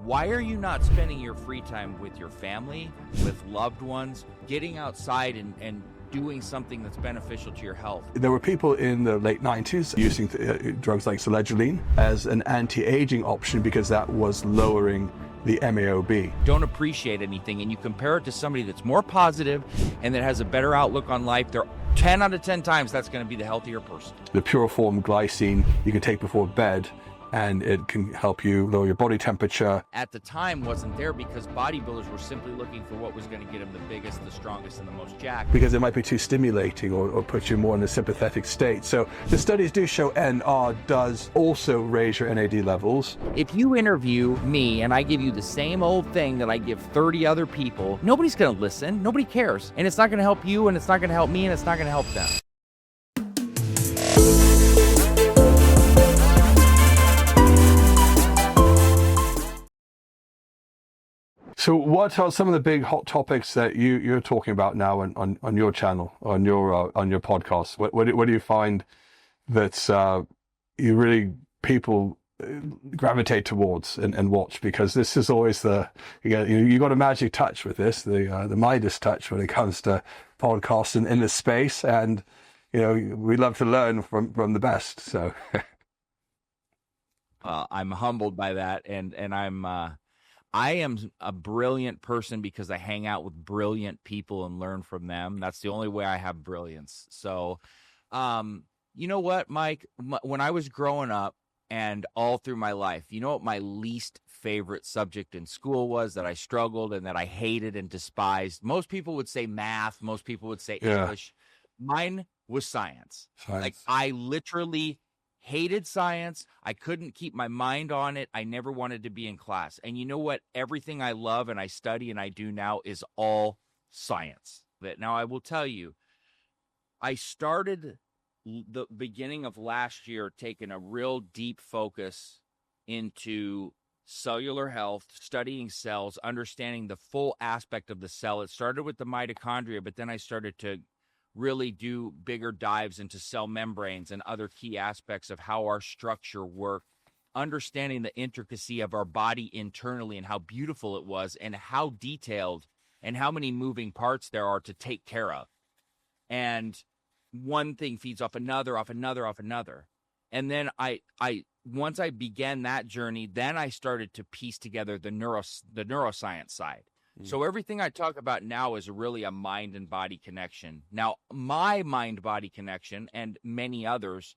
Why are you not spending your free time with your family, with loved ones, getting outside and doing something that's beneficial to your health? There were people in the late 90s using drugs like selegiline as an anti-aging option because that was lowering the MAOB. Don't appreciate anything, and you compare it to somebody that's more positive and that has a better outlook on life, they're 10 out of 10 times that's going to be the healthier person. The pure form glycine you can take before bed, and it can help you lower your body temperature. At the time wasn't there because bodybuilders were simply looking for what was going to get them the biggest, the strongest, and the most jacked. Because it might be too stimulating or put you more in a sympathetic state. So the studies do show NR does also raise your NAD levels. If you interview me and I give you the same old thing that I give 30 other people, nobody's going to listen, nobody cares. And it's not going to help you, and it's not going to help me, and it's not going to help them. So what are some of the big hot topics that you're talking about now on your channel, on your podcast? What do you find that you really people gravitate towards and watch? Because this is always you got a magic touch with this, the Midas touch when it comes to podcasts in this space, and we love to learn from the best. So I'm humbled by that, and I am a brilliant person because I hang out with brilliant people and learn from them. That's the only way I have brilliance. So, you know what, Mike? When I was growing up and all through my life, you know what my least favorite subject in school was, that I struggled and that I hated and despised? Most people would say math. Most people would say English. Mine was science. Like, I literally hated science. I couldn't keep my mind on it. I never wanted to be in class. And you know what? Everything I love and I study and I do now is all science. Now, I will tell you, I started the beginning of last year taking a real deep focus into cellular health, studying cells, understanding the full aspect of the cell. It started with the mitochondria, but then I started to really do bigger dives into cell membranes and other key aspects of how our structure worked, understanding the intricacy of our body internally and how beautiful it was and how detailed and how many moving parts there are to take care of. And one thing feeds off another, off another, off another. And then once I began that journey, then I started to piece together the neuroscience side. So everything I talk about now is really a mind and body connection. Now, my mind-body connection and many others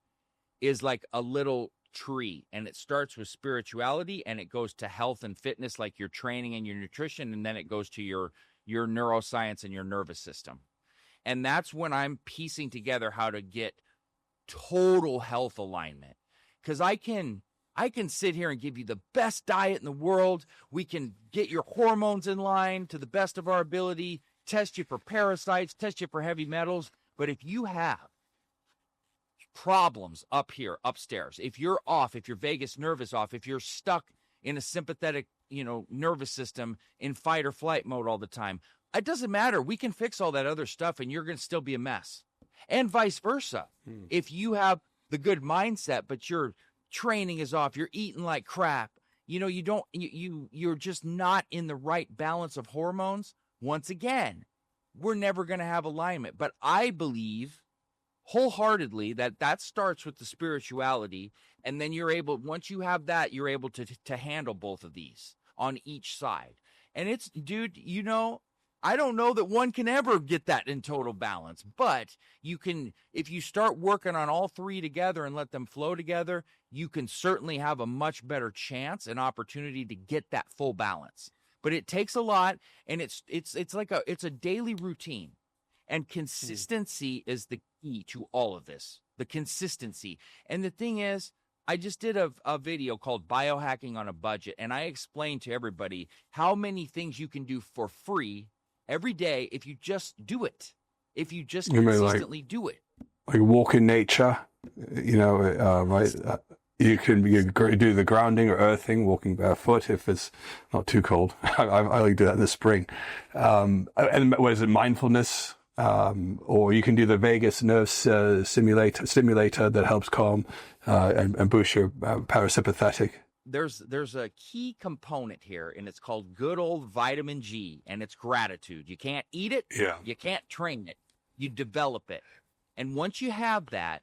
is like a little tree, and it starts with spirituality and it goes to health and fitness, like your training and your nutrition, and then it goes to your neuroscience and your nervous system. And that's when I'm piecing together how to get total health alignment. Because I can sit here and give you the best diet in the world. We can get your hormones in line to the best of our ability, test you for parasites, test you for heavy metals. But if you have problems up here, upstairs, if you're off, if your vagus nerve is off, if you're stuck in a sympathetic, nervous system in fight or flight mode all the time, it doesn't matter. We can fix all that other stuff and you're going to still be a mess. And vice versa. If you have the good mindset, but you're training is off, you're eating like crap, you're just not in the right balance of hormones, once again, we're never going to have alignment. But I believe wholeheartedly that starts with the spirituality, and then once you have that, you're able to handle both of these on each side. And it's, dude, I don't know that one can ever get that in total balance, but you can, if you start working on all three together and let them flow together, you can certainly have a much better chance and opportunity to get that full balance. But it takes a lot, and it's a daily routine, and consistency is the key to all of this. The consistency. And the thing is, I just did a video called Biohacking on a Budget, and I explained to everybody how many things you can do for free every day if you just do it. If you just consistently do it. Like walk in nature, right? You can do the grounding or earthing, walking barefoot if it's not too cold. I like to do that in the spring. And what is it, mindfulness? Or you can do the vagus nerve stimulator that helps calm and boost your parasympathetic there's a key component here, and it's called good old vitamin G, and it's gratitude. You can't eat it. Yeah. You can't train it. You develop it. And once you have that,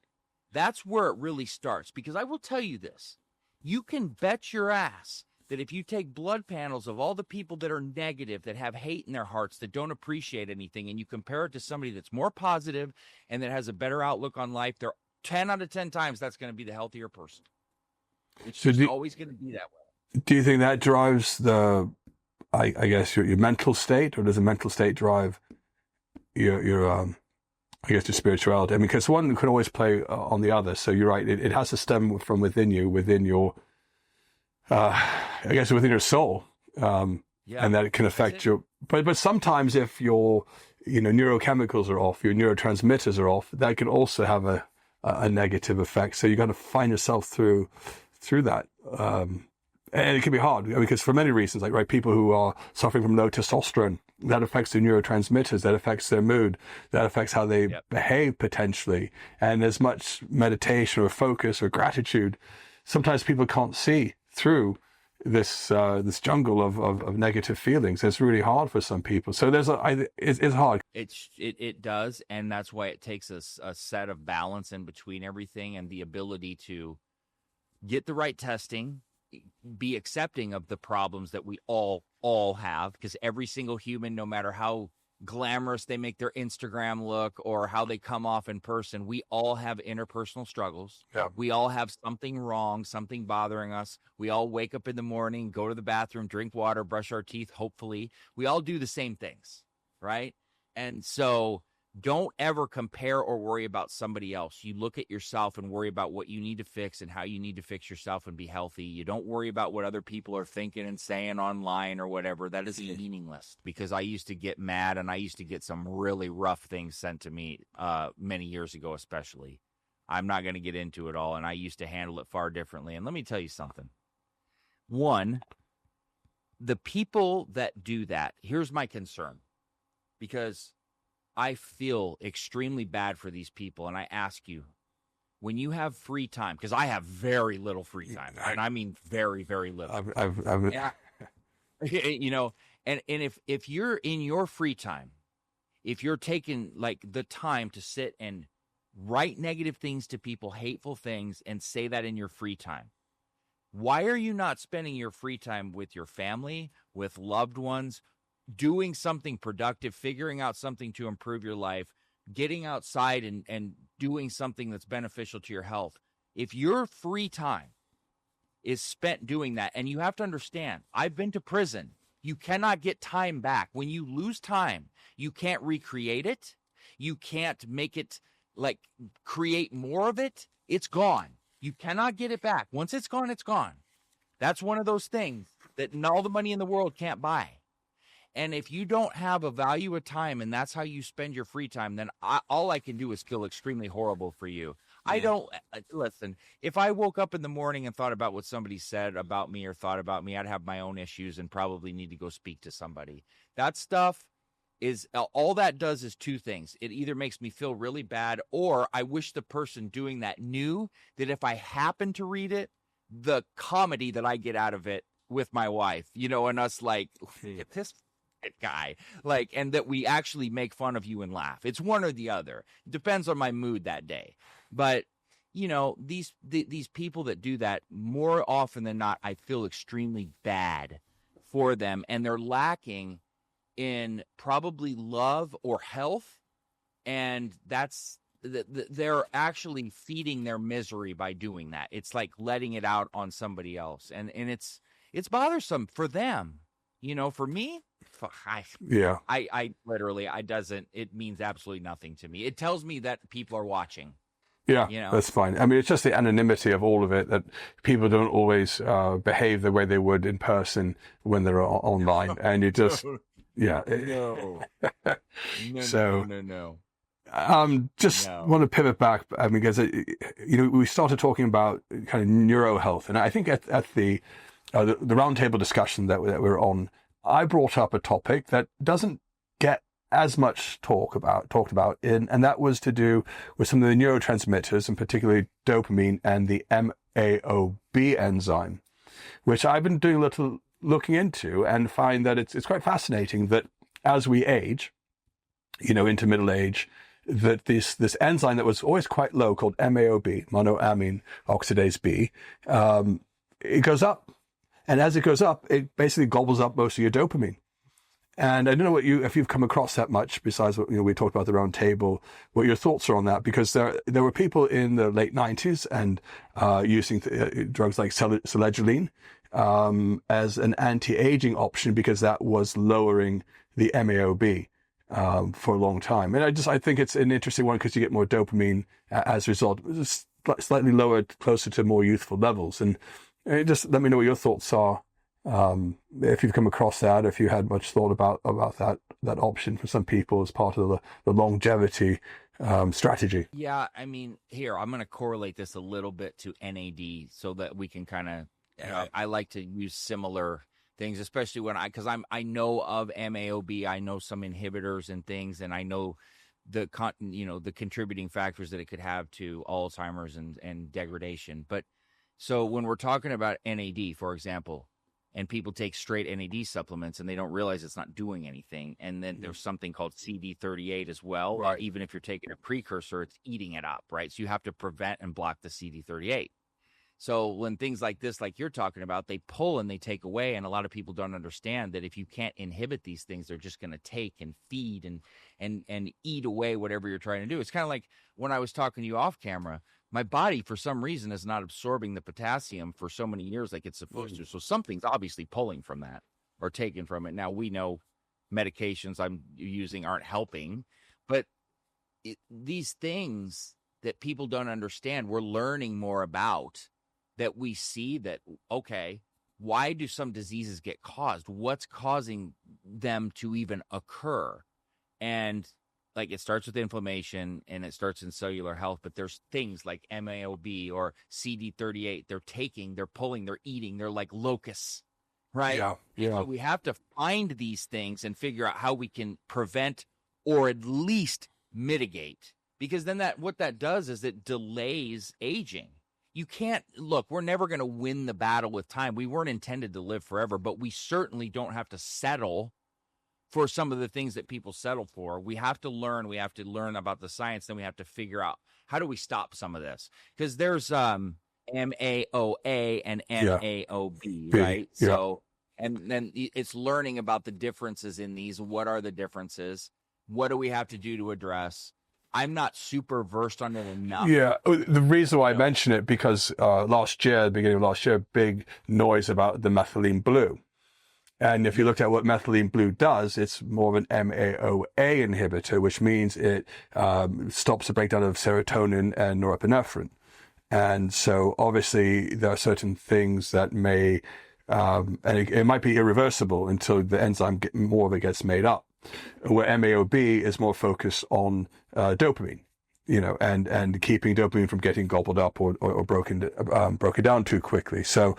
that's where it really starts. Because I will tell you this, you can bet your ass that if you take blood panels of all the people that are negative, that have hate in their hearts, that don't appreciate anything, and you compare it to somebody that's more positive and that has a better outlook on life, they're 10 out of 10 times that's going to be the healthier person. It's just always going to be that way. Do you think that drives I guess your mental state, or does the mental state drive your I guess your spirituality? I mean, because one can always play on the other. So you're right; it has to stem from within you, within your, I guess, within your soul, and that it can affect your. But sometimes if your neurochemicals are off, your neurotransmitters are off, that can also have a negative effect. So you got to find yourself through that. And it can be hard because for many reasons, like, right, people who are suffering from low testosterone, that affects their neurotransmitters, that affects their mood, that affects how they behave potentially. And as much meditation or focus or gratitude, sometimes people can't see through this jungle of negative feelings. It's really hard for some people. So it's hard. It does, and that's why it takes a set of balance in between everything, and the ability to get the right testing, be accepting of the problems that we all have, because every single human, no matter how glamorous they make their Instagram look or how they come off in person, we all have interpersonal struggles. Yeah. We all have something wrong, something bothering us. We all wake up in the morning, go to the bathroom, drink water, brush our teeth, hopefully. We all do the same things, right? And so don't ever compare or worry about somebody else. You look at yourself and worry about what you need to fix and how you need to fix yourself and be healthy. You don't worry about what other people are thinking and saying online or whatever. That is meaningless, because I used to get mad and I used to get some really rough things sent to me many years ago, especially. I'm not going to get into it all, and I used to handle it far differently. And let me tell you something. One, the people that do that, here's my concern, because I feel extremely bad for these people. And I ask you, when you have free time, because I have very little free time, and I mean very, very little. And if you're in your free time, if you're taking like the time to sit and write negative things to people, hateful things, and say that in your free time, why are you not spending your free time with your family, with loved ones, doing something productive, figuring out something to improve your life, getting outside and doing something that's beneficial to your health? If your free time is spent doing that, and you have to understand, I've been to prison. You cannot get time back. When you lose time, you can't recreate it. You can't make it, like, create more of it. It's gone. You cannot get it back. Once it's gone, it's gone. That's one of those things that all the money in the world can't buy. And if you don't have a value of time, and that's how you spend your free time, then all I can do is feel extremely horrible for you. Yeah. I don't listen. If I woke up in the morning and thought about what somebody said about me or thought about me, I'd have my own issues and probably need to go speak to somebody. That stuff is all that does is two things. It either makes me feel really bad, or I wish the person doing that knew that if I happen to read it, the comedy that I get out of it with my wife, and us like, this guy, like, and that we actually make fun of you and laugh. It's one or the other. It depends on my mood that day. But these people that do that, more often than not, I feel extremely bad for them, and they're lacking in probably love or health, and that's they're actually feeding their misery by doing that. It's like letting it out on somebody else, and it's bothersome for them. For me, I literally, it means absolutely nothing to me. It tells me that people are watching. Yeah, that's fine. I mean, it's just the anonymity of all of it, that people don't always behave the way they would in person when they're online. And you just, No. So, No. Want to pivot back, because, we started talking about kind of neuro health. And I think at the roundtable discussion that we're on, I brought up a topic that doesn't get as much talked about, and that was to do with some of the neurotransmitters, and particularly dopamine and the MAOB enzyme. which I've been doing a little looking into, and find that it's quite fascinating that as we age, into middle age, that this enzyme that was always quite low, called MAOB, monoamine oxidase B, it goes up. And as it goes up, it basically gobbles up most of your dopamine. And I don't know if you've come across that much, besides what we talked about the round table, what your thoughts are on that, because there were people in the late 90s and using drugs like selegiline as an anti-aging option, because that was lowering the MAOB for a long time. And I think it's an interesting one, because you get more dopamine as a result. It's slightly lower, closer to more youthful levels. And just let me know what your thoughts are. If you've come across that, if you had much thought about that option for some people as part of the longevity strategy. Yeah, I mean, here, I'm going to correlate this a little bit to NAD so that we can kind of, I like to use similar things, especially because I know of MAOB, I know some inhibitors and things, and I know the contributing factors that it could have to Alzheimer's and degradation. But so when we're talking about NAD, for example, and people take straight NAD supplements and they don't realize it's not doing anything. And then there's something called CD38 as well. Right. Even if you're taking a precursor, it's eating it up, right? So you have to prevent and block the CD38. So when things like this, like you're talking about, they pull and they take away, and a lot of people don't understand that if you can't inhibit these things, they're just going to take and feed and eat away whatever you're trying to do. It's kind of like when I was talking to you off camera, my body, for some reason, is not absorbing the potassium for so many years like it's supposed to. So something's obviously pulling from that or taken from it. Now, we know medications I'm using aren't helping, but these things that people don't understand, we're learning more about, that we see that, okay, why do some diseases get caused? What's causing them to even occur? And like, it starts with inflammation and it starts in cellular health, but there's things like MAOB or CD38. They're pulling, they're eating, they're like locusts, right? Yeah. So we have to find these things and figure out how we can prevent or at least mitigate, because then what that does is it delays aging. You can't look, we're never going to win the battle with time. We weren't intended to live forever, but we certainly don't have to settle for some of the things that people settle for. We have to learn about the science. Then we have to figure out, how do we stop some of this? Because there's MAOA and MAOB, right? Yeah. So, and then it's learning about the differences in these. What are the differences? What do we have to do to address? I'm not super versed on it enough. Yeah, the reason why I mention it, because the beginning of last year, big noise about the methylene blue. And if you look at what methylene blue does, it's more of an MAOA inhibitor, which means it stops the breakdown of serotonin and norepinephrine. And so obviously there are certain things that may, and it might be irreversible until the enzyme, more of it gets made up, where MAOB is more focused on dopamine, and keeping dopamine from getting gobbled up or broken down too quickly. So,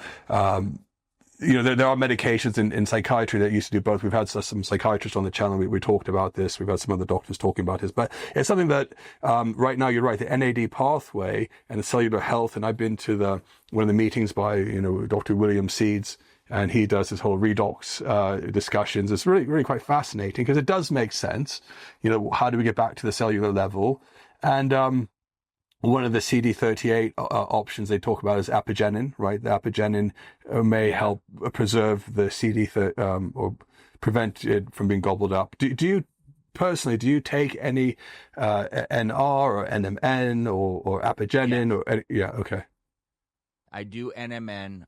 there are medications in psychiatry that used to do both. We've had some psychiatrists on the channel. We talked about this. We've had some other doctors talking about this, but it's something that right now, you're right, the NAD pathway and the cellular health. And I've been to one of the meetings by, Dr. William Seeds, and he does this whole redox discussions. It's really, really quite fascinating, because it does make sense. How do we get back to the cellular level? And one of the CD38 options they talk about is apigenin, right? The apigenin may help preserve the or prevent it from being gobbled up. Do you personally, take any NR or NMN or apigenin? Yeah. Yeah, okay. I do NMN.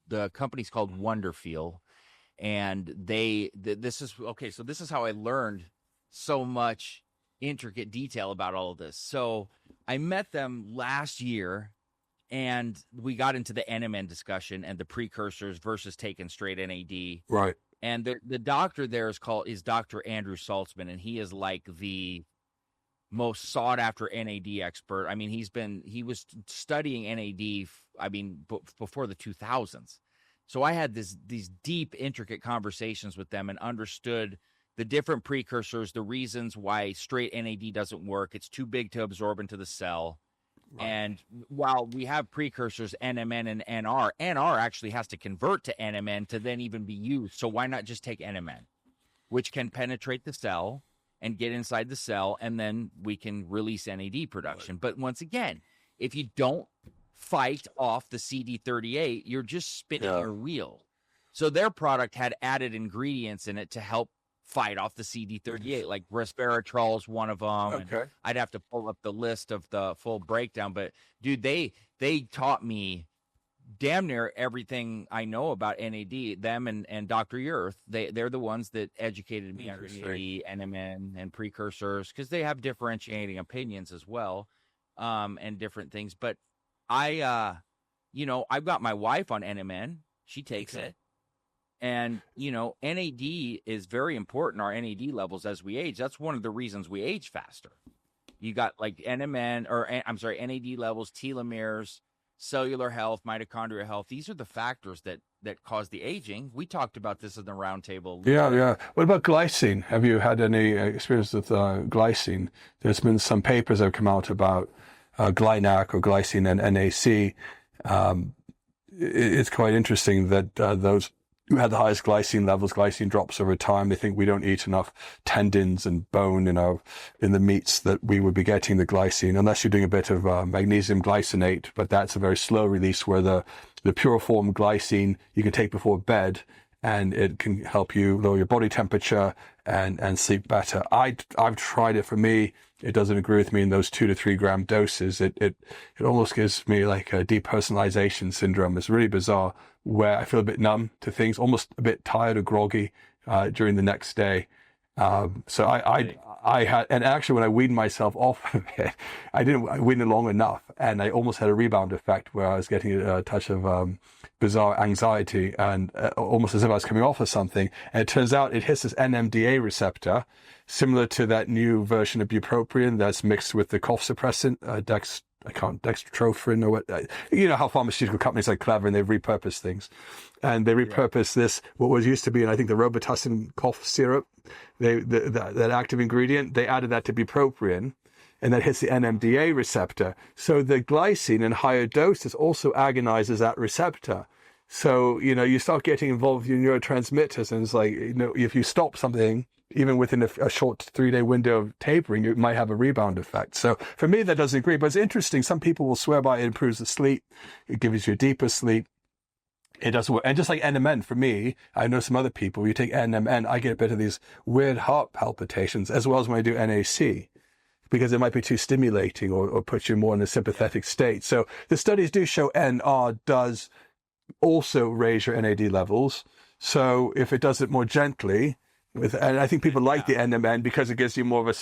The company's called Wonderfeel, and this is how I learned so much intricate detail about all of this. So I met them last year, and we got into the NMN discussion and the precursors versus taking straight NAD. Right. And the doctor there is Dr. Andrew Saltzman, and he is like the most sought after NAD expert. I mean, he was studying NAD, before the 2000s. So I had these deep, intricate conversations with them and understood the different precursors, the reasons why straight NAD doesn't work. It's too big to absorb into the cell. And while we have precursors NMN and NR, NR actually has to convert to NMN to then even be used. So why not just take NMN, which can penetrate the cell and get inside the cell, and then we can release NAD production. But once again, if you don't fight off the CD38, you're just spinning your wheel. So their product had added ingredients in it to help fight off the CD38, like resveratrol is one of them. Okay. I'd have to pull up the list of the full breakdown, but dude, they taught me damn near everything I know about NAD. Them and Dr. Earth, they're the ones that educated me on NAD, NMN, and precursors, because they have differentiating opinions as well, and different things. But I've got my wife on NMN. She takes it. And, NAD is very important, our NAD levels as we age. That's one of the reasons we age faster. You got like NAD levels, telomeres, cellular health, mitochondrial health. These are the factors that cause the aging. We talked about this in the roundtable. Yeah. What about glycine? Have you had any experience with glycine? There's been some papers that have come out about GlyNAC or glycine and NAC. It's quite interesting that those who had the highest glycine levels, glycine drops over time. They think we don't eat enough tendons and bone in the meats that we would be getting the glycine, unless you're doing a bit of magnesium glycinate, but that's a very slow release, where the pure form glycine you can take before bed, and it can help you lower your body temperature and sleep better. I've tried it. For me, it doesn't agree with me in those 2 to 3 gram doses. It almost gives me like a depersonalization syndrome. It's really bizarre, where I feel a bit numb to things, almost a bit tired or groggy during the next day. So I had, and actually when I weaned myself off of it, I didn't wean it long enough, and I almost had a rebound effect where I was getting a touch of bizarre anxiety, and almost as if I was coming off of something. And it turns out it hits this NMDA receptor, similar to that new version of bupropion that's mixed with the cough suppressant, dextrotrophin, or what, how pharmaceutical companies are clever and they've repurposed things. And they repurposed this, what was used to be, and I think the Robitussin cough syrup, that active ingredient, they added that to bupropion, and that hits the NMDA receptor. So the glycine in higher doses also agonizes that receptor. So, you start getting involved with your neurotransmitters, and it's like, if you stop something, even within a short 3-day window of tapering, you might have a rebound effect. So for me, that doesn't agree, but it's interesting. Some people will swear by it improves the sleep. It gives you deeper sleep. It doesn't work. And just like NMN, for me, I know some other people, you take NMN, I get a bit of these weird heart palpitations, as well as when I do NAC, because it might be too stimulating or put you more in a sympathetic state. So the studies do show NR does also raise your NAD levels. So if it does it more gently, and I think people like the NMN because it gives you more of a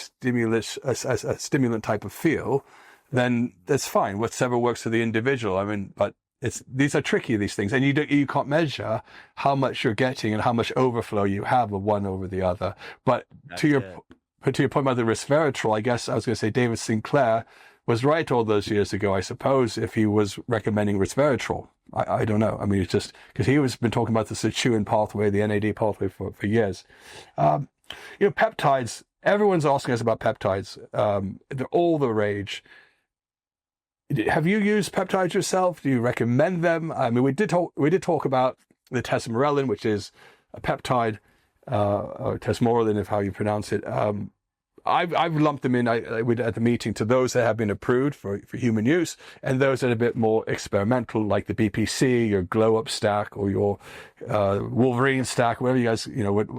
stimulant type of feel, then that's fine. Whatever works for the individual. I mean, but these are tricky, these things, and you can't measure how much you're getting and how much overflow you have of one over the other. But to your point about the resveratrol, I guess I was going to say David Sinclair was right all those years ago, I suppose, if he was recommending resveratrol. I don't know. I mean, it's just because he was been talking about the Sichuan pathway, the NAD pathway for years. Peptides. Everyone's asking us about peptides. They're all the rage. Have you used peptides yourself? Do you recommend them? I mean, we did talk about the tesamorelin, which is a peptide, or tesamorelin, if how you pronounce it. I've lumped them in at the meeting to those that have been approved for human use, and those that are a bit more experimental, like the BPC, your Glow Up stack, or your Wolverine stack, whatever you guys,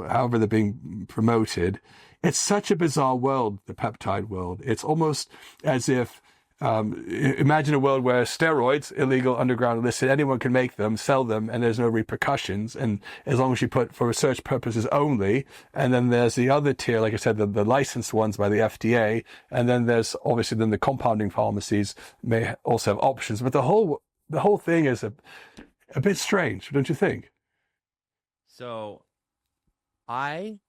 however they're being promoted. It's such a bizarre world, the peptide world. It's almost as if imagine a world where steroids, illegal, underground, illicit, anyone can make them, sell them, and there's no repercussions. And as long as you put for research purposes only, and then there's the other tier, like I said, the licensed ones by the FDA, and then there's obviously then the compounding pharmacies may also have options. But the whole thing is a bit strange, don't you think? So I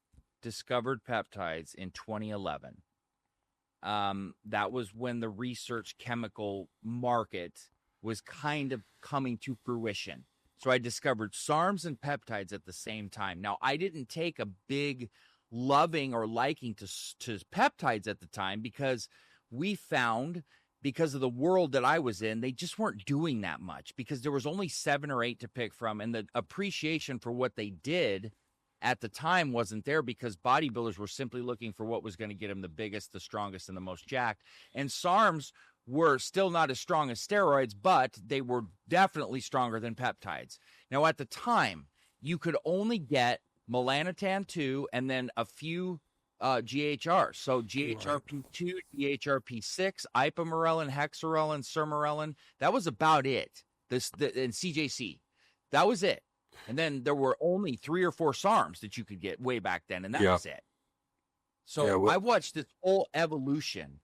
discovered peptides in 2011. That was when the research chemical market was kind of coming to fruition. So I discovered SARMs and peptides at the same time. Now, I didn't take a big loving or liking to peptides at the time, because we found because of the world that I was in, they just weren't doing that much because there was only 7 or 8 to pick from. And the appreciation for what they did at the time wasn't there because bodybuilders were simply looking for what was going to get them the biggest, the strongest, and the most jacked. And SARMs were still not as strong as steroids, but they were definitely stronger than peptides. Now, at the time, you could only get melanotan 2 and then a few GHRs. So GHRP2, GHRP6, ipamorelin, hexarelin, sermorelin. That was about it. And CJC. That was it. And then there were only 3 or 4 SARMs that you could get way back then, and that was it. So I watched this whole evolution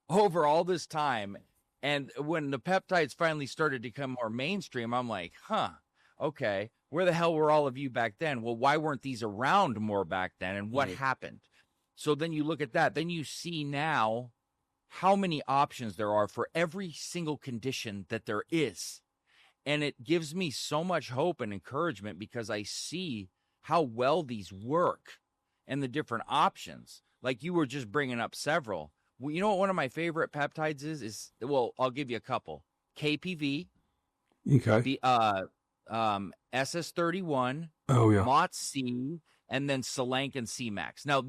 over all this time. And when the peptides finally started to become more mainstream, I'm like, okay, where the hell were all of you back then? Well, why weren't these around more back then? And what happened? So then you look at that. Then you see now how many options there are for every single condition that there is. And it gives me so much hope and encouragement because I see how well these work and the different options. Like you were just bringing up several. Well, you know what one of my favorite peptides is, well, I'll give you a couple. KPV. Okay. The SS31. Oh, yeah. MOTS-C, and then Selenk and C-Max. Now,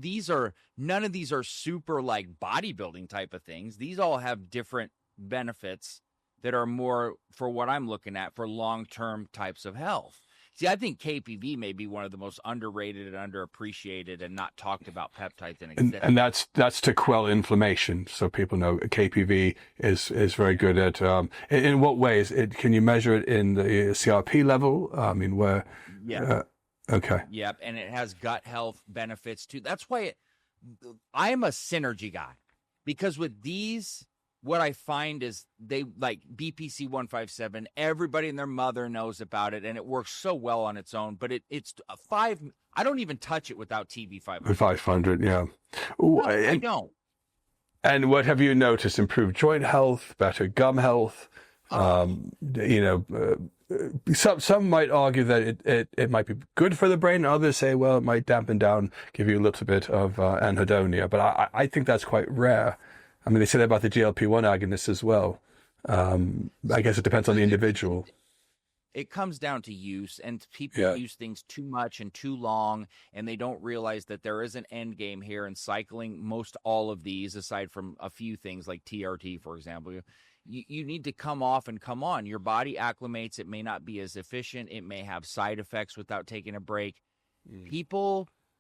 none of these are super like bodybuilding type of things. These all have different benefits that are more for what I'm looking at for long-term types of health. See, I think KPV may be one of the most underrated and underappreciated and not talked about peptides in existence. And that's to quell inflammation. So people know KPV is very good at, in what ways? Can you measure it in the CRP level? I mean, where? Yeah. Okay. Yep. And it has gut health benefits too. That's why I'm a synergy guy because with these, what I find is they like BPC 157. Everybody and their mother knows about it, and it works so well on its own. But it's a 5. I don't even touch it without TV 500. 500, yeah. No, I don't. And what have you noticed? Improved joint health, better gum health. Some might argue that it might be good for the brain. Others say, well, it might dampen down, give you a little bit of anhedonia. But I think that's quite rare. I mean, they say that about the GLP-1 agonists as well. I guess it depends on the individual. It comes down to use, and people use things too much and too long, and they don't realize that there is an end game here. And cycling most all of these, aside from a few things like TRT, for example, you need to come off and come on. Your body acclimates. It may not be as efficient. It may have side effects without taking a break.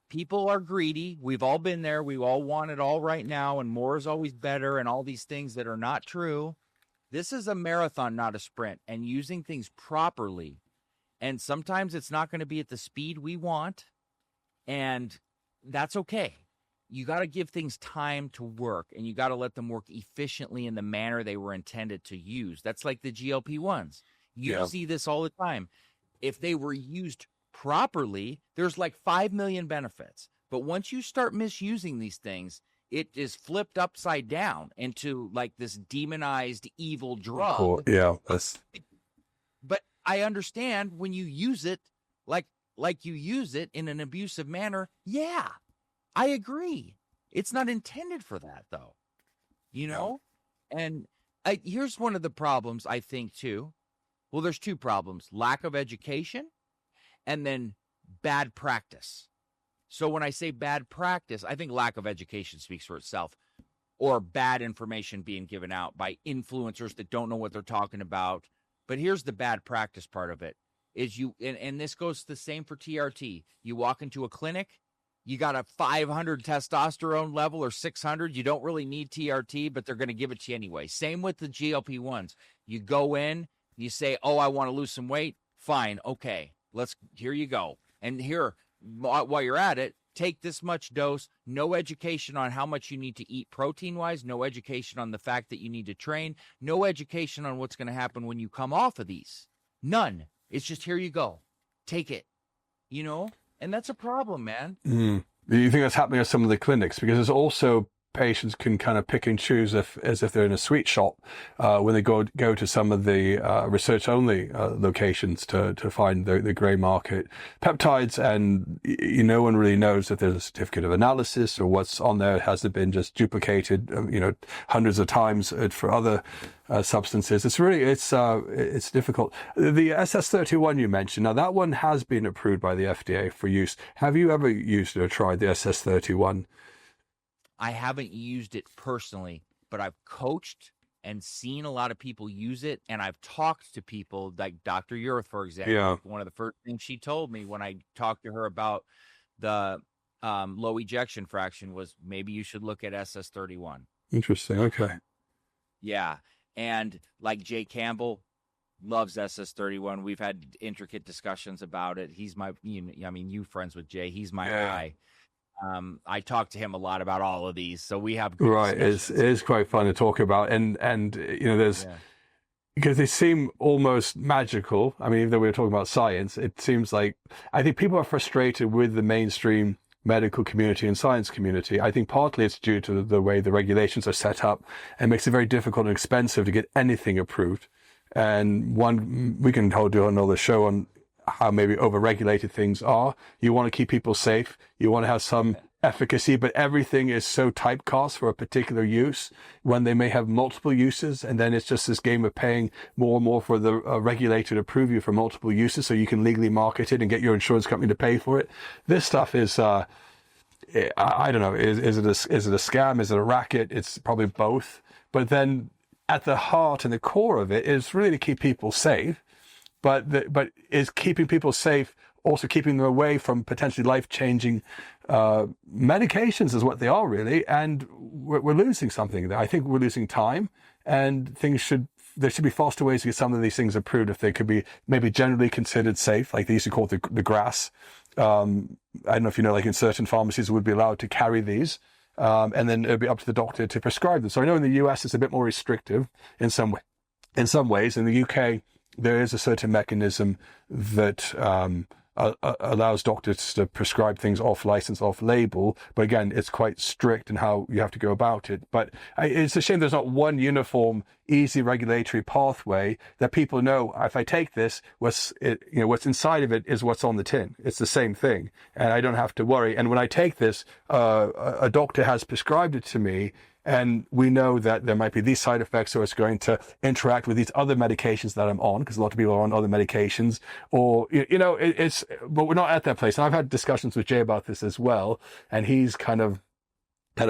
People are greedy. We've all been there. We all want it all right now, and more is always better, and all these things that are not true. This is a marathon, not a sprint, and using things properly. And sometimes it's not going to be at the speed we want, and that's okay. You got to give things time to work, and you got to let them work efficiently in the manner they were intended to use. That's like the GLP-1s. You see this all the time. If they were used properly, there's like 5 million benefits. But once you start misusing these things, it is flipped upside down into like this demonized evil drug. Cool. Yeah. But I understand when you use it like you use it in an abusive manner. Yeah, I agree. It's not intended for that, though. You know? And here's one of the problems, I think, too. Well, there's 2 problems. Lack of education and then bad practice. So when I say bad practice, I think lack of education speaks for itself, or bad information being given out by influencers that don't know what they're talking about. But here's the bad practice part of it is and this goes the same for TRT. You walk into a clinic, you got a 500 testosterone level or 600. You don't really need TRT, but they're going to give it to you anyway. Same with the GLP-1s. You go in, you say, oh, I want to lose some weight. Fine. Okay. Here you go. And here, while you're at it, take this much dose, no education on how much you need to eat protein-wise, no education on the fact that you need to train, no education on what's going to happen when you come off of these. None. It's just, here you go. Take it. And that's a problem, man. Do you think that's happening at some of the clinics? Because there's also patients can kind of pick and choose as if they're in a sweet shop when they go to some of the research only locations to find the grey market peptides, and no one really knows if there's a certificate of analysis or what's on there. Has it been just duplicated hundreds of times for other substances? It's difficult. The SS31 you mentioned, now that one has been approved by the FDA for use. Have you ever used or tried the SS31? I haven't used it personally, but I've coached and seen a lot of people use it, and I've talked to people like Dr. Urth, for example. Yeah. One of the first things she told me when I talked to her about the low ejection fraction was maybe you should look at SS31. Interesting. Okay. Yeah. And like Jay Campbell loves SS31. We've had intricate discussions about it. He's you friends with Jay. He's my guy. I talk to him a lot about all of these, so we have good discussions. It is quite fun to talk about, and there's because they seem almost magical. I mean, even though we were talking about science, it seems like I think people are frustrated with the mainstream medical community and science community. I think partly it's due to the way the regulations are set up, and makes it very difficult and expensive to get anything approved. And we can do another show on how maybe overregulated things are. You want to keep people safe. You want to have some efficacy, but everything is so typecast for a particular use when they may have multiple uses. And then it's just this game of paying more and more for the regulator to approve you for multiple uses so you can legally market it and get your insurance company to pay for it. This stuff is, I don't know, is it a scam? Is it a racket? It's probably both. But then at the heart and the core of it is really to keep people safe. But is keeping people safe also keeping them away from potentially life-changing medications is what they are really, and we're losing something there. I think we're losing time, and there should be faster ways to get some of these things approved if they could be maybe generally considered safe, like they used to call it the grass. I don't know if you know, like in certain pharmacies would be allowed to carry these. And then it'd be up to the doctor to prescribe them. So I know in the US it's a bit more restrictive in some ways. In the UK, there is a certain mechanism that allows doctors to prescribe things off license, off label. But again, it's quite strict in how you have to go about it. But it's a shame there's not one uniform, easy regulatory pathway that people know, if I take this, what's inside of it is what's on the tin. It's the same thing. And I don't have to worry. And when I take this, a doctor has prescribed it to me, and we know that there might be these side effects, or it's going to interact with these other medications that I'm on, because a lot of people are on other medications, or, but we're not at that place. And I've had discussions with Jay about this as well, and he's kind of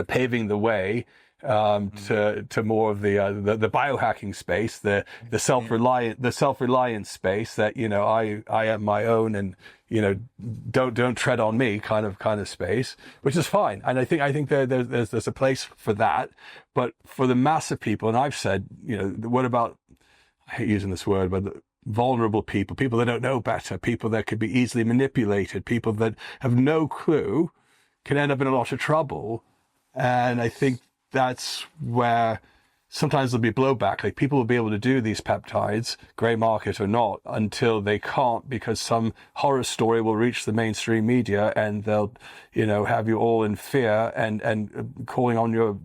paving the way to more of the biohacking space, the self-reliant space that, I am my own, and, don't tread on me kind of space, which is fine. And I think there's a place for that. But for the mass of people, and I've said, what about, I hate using this word, but vulnerable people that don't know better, people that could be easily manipulated, people that have no clue, can end up in a lot of trouble. And I think that's where sometimes there'll be blowback. Like, people will be able to do these peptides, grey market or not, until they can't, because some horror story will reach the mainstream media, and they'll, have you all in fear and calling on your,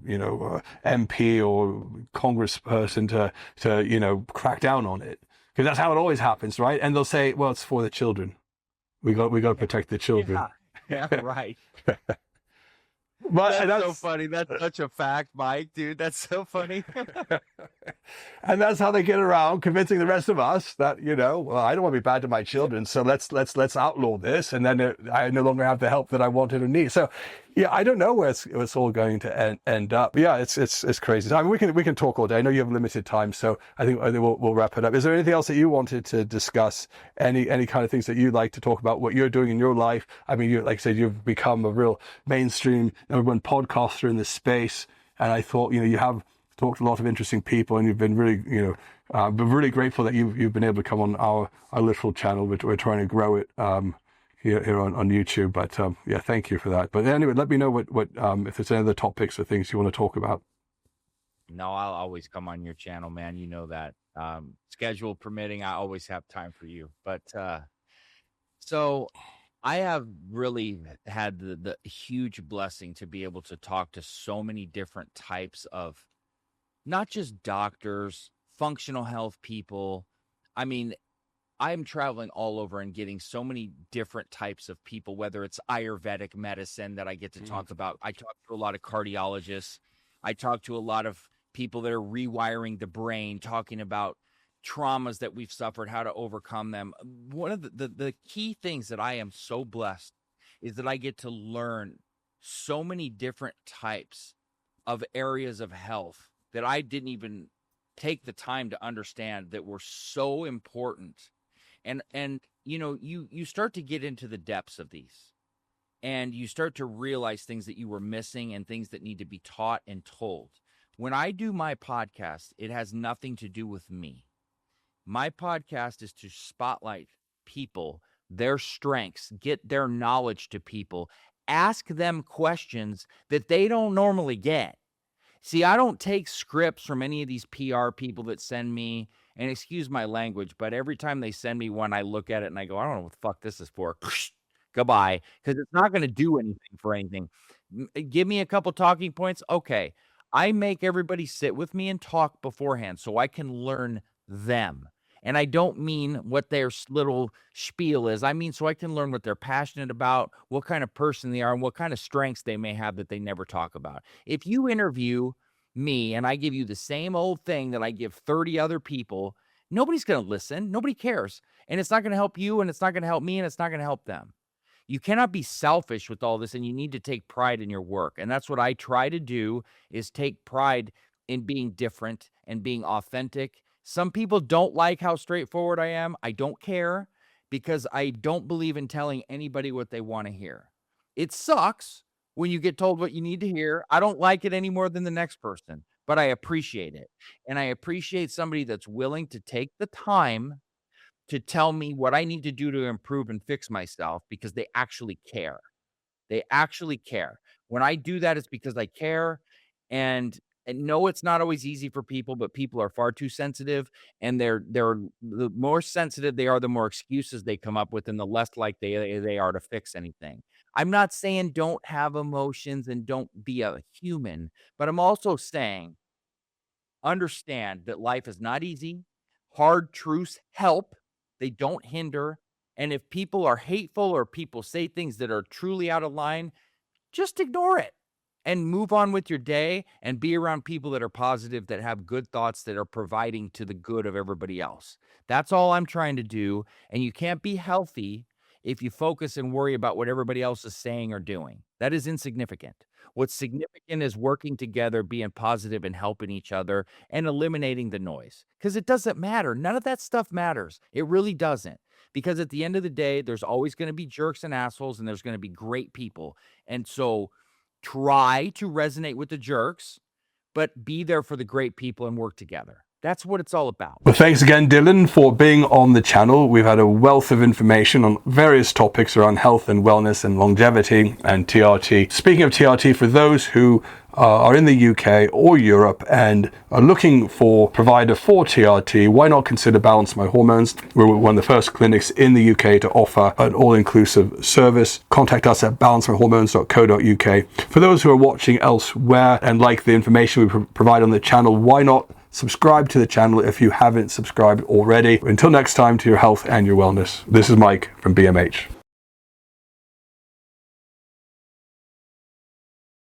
MP or congressperson to crack down on it. Because that's how it always happens, right? And they'll say, well, it's for the children. We got to protect the children. Yeah, right. But that's so funny. That's such a fact, Mike, dude. That's so funny. And that's how they get around convincing the rest of us that, well, I don't want to be bad to my children, so let's outlaw this, and then I no longer have the help that I wanted or need. So, yeah, I don't know where it's all going to end up. But yeah, it's crazy. I mean, we can talk all day. I know you have limited time, so I think we'll wrap it up. Is there anything else that you wanted to discuss? Any kind of things that you'd like to talk about? What you're doing in your life? I mean, like I said, you've become a real mainstream number one podcaster in this space, and I thought you have talked to a lot of interesting people, and you've been really been really grateful that you've been able to come on our little channel. We're trying to grow it here on YouTube, but yeah, thank you for that. But anyway, let me know what if there's any other topics or things you want to talk about. No, I'll always come on your channel, man. You know that. Schedule permitting, I always have time for you. But so I have really had the huge blessing to be able to talk to so many different types of not just doctors, functional health people. I mean, I'm traveling all over and getting so many different types of people, whether it's Ayurvedic medicine that I get to talk about. I talk to a lot of cardiologists. I talk to a lot of people that are rewiring the brain, talking about traumas that we've suffered, how to overcome them. One of the key things that I am so blessed is that I get to learn so many different types of areas of health that I didn't even take the time to understand that were so important. And you start to get into the depths of these, and you start to realize things that you were missing and things that need to be taught and told. When I do my podcast, it has nothing to do with me. My podcast is to spotlight people, their strengths, get their knowledge to people, ask them questions that they don't normally get. See, I don't take scripts from any of these PR people that send me, and excuse my language, but every time they send me one, I look at it and I go, I don't know what the fuck this is for. Goodbye, because it's not going to do anything for anything. Give me a couple talking points. Okay. I make everybody sit with me and talk beforehand so I can learn them. And I don't mean what their little spiel is. I mean, so I can learn what they're passionate about, what kind of person they are, and what kind of strengths they may have that they never talk about. If you interview me and I give you the same old thing that I give 30 other people, nobody's going to listen. Nobody cares. And it's not going to help you, and it's not going to help me, and it's not going to help them. You cannot be selfish with all this, and you need to take pride in your work. And that's what I try to do, is take pride in being different and being authentic. Some people don't like how straightforward I am. I don't care, because I don't believe in telling anybody what they want to hear. It sucks when you get told what you need to hear. I don't like it any more than the next person, but I appreciate it. And I appreciate somebody that's willing to take the time to tell me what I need to do to improve and fix myself, because they actually care. They actually care. When I do that, it's because I care. And no, it's not always easy for people, but people are far too sensitive, and they're the more sensitive they are, the more excuses they come up with, and the less likely they are to fix anything. I'm not saying don't have emotions and don't be a human, but I'm also saying understand that life is not easy. Hard truths help, they don't hinder. And if people are hateful or people say things that are truly out of line, just ignore it and move on with your day and be around people that are positive, that have good thoughts, that are providing to the good of everybody else. That's all I'm trying to do. And you can't be healthy if you focus and worry about what everybody else is saying or doing. That is insignificant. What's significant is working together, being positive and helping each other, and eliminating the noise, because it doesn't matter. None of that stuff matters. It really doesn't. Because at the end of the day, there's always going to be jerks and assholes, and there's going to be great people. And so try to resonate with the jerks, but be there for the great people and work together. That's what it's all about. Well, thanks again, Dylan, for being on the channel. We've had a wealth of information on various topics around health and wellness and longevity and TRT. Speaking of TRT, for those who are in the UK or Europe and are looking for a provider for TRT, why not consider Balance My Hormones? We're one of the first clinics in the UK to offer an all-inclusive service. Contact us at balancemyhormones.co.uk. For those who are watching elsewhere and like the information we provide on the channel, why not subscribe to the channel if you haven't subscribed already. Until next time, to your health and your wellness. This is Mike from BMH.